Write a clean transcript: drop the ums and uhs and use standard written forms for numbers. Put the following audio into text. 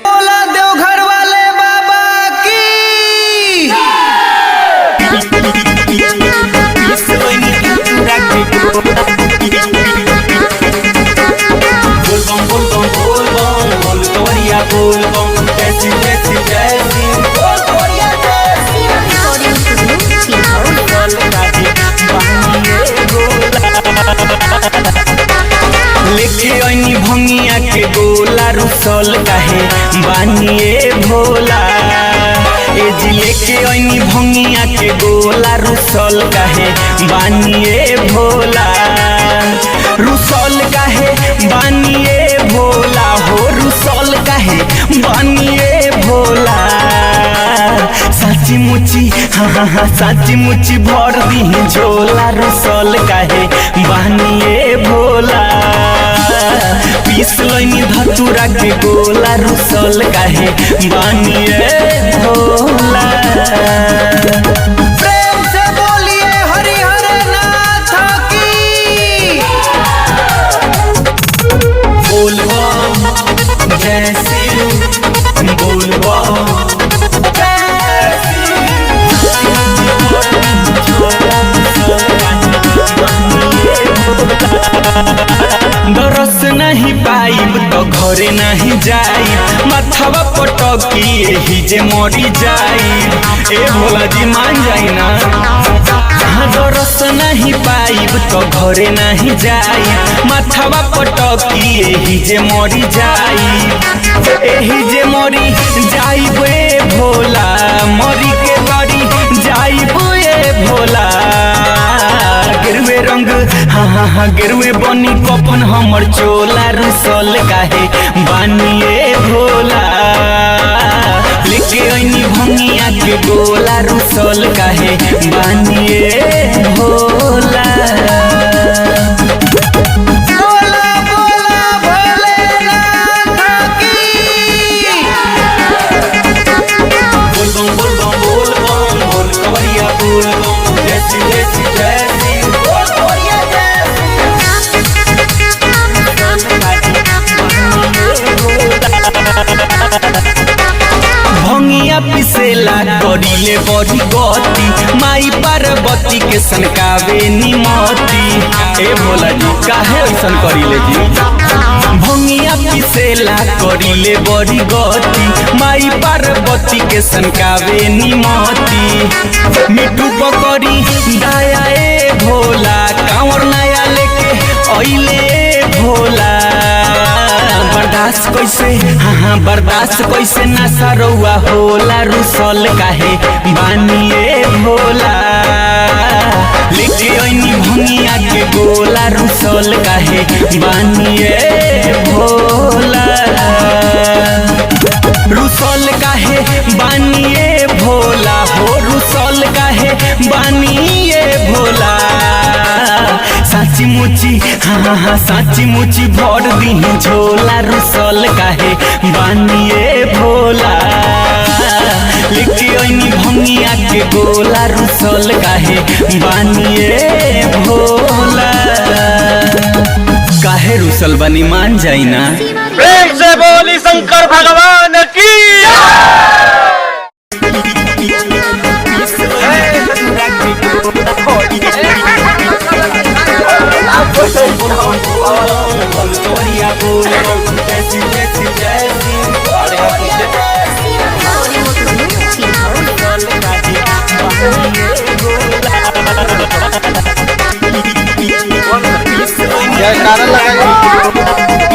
बोला देवघर वाले बाबा की। लेके आईनी भंगिया के गोला रुसल काहे बानिए भोला। ए जी लेके आईनी भंगिया के गोला रुसल काहे बानिए भोला। रुसल काहे बानिए भोला हो रुसल काहे बानिए भोला। साची मुची हाँ साची मुची भर दी झोला रुसल काहे बानिए भोला। पीस लईनी धतूरा के गोला रुसल काहे बानिए भोला। प्रेम से बोलिए हरिहर नाथ की। बोलबम जय शिव बोलबम दरस नहीं पाइब तो घरे नहीं जाई माथवा पटकी यही जे मरी जाई। ए भोला जी मान जाई ना। दरस नहीं पाइब तो घरे नहीं जाई माथवा पटकी यही जे मरी जाई। यही जे मरी जाइब ए भोला मरी के बारी जाइब ए भोला। गिरवे रंग हाँ गिरवे बनी कफन हमर चोला रुसल काहे बानिए भोला। लेके आईनी भंगिया के गोला रुसल काहे बानिए भोला। बोला बोला भोलेनाथ की। बोलबम बोलबम बोलबम बोल कवरिया बोलबम जय शिव जय शिव जय शिव। भंगिया पिसेला करिले बड़ी गति माई पार्वती के सनकावे निमती। ए भोला जी काहे ऐसन करिले जी। भंगिया पिसेला करिले बड़ी गति माई पार्वती के सनकावे निमती। मिठू पकड़ी दया ए भोला कांवर नया लेके अइले भोला। बर्दाश्त कैसे हाँ बर्दाश्त कैसे ना सरौआ होला रुसल काहे बानिए भोला। लेके आईनी भंगिया के गोला रुसल काहे बानिए भोला। रुसल काहे बानिए भोला हो रुसल काहे बानिए भोला। साची मुची हाँ साची मुची भर दी झोला रुसल काहे बानिए भोला। लेके आईनी भंगिया के गोला रुसल काहे बानिए भोला। काहे रुसल बनी मान जाई ना। प्रेम से बोली शंकर भगवान की। जयकारा लगाइए।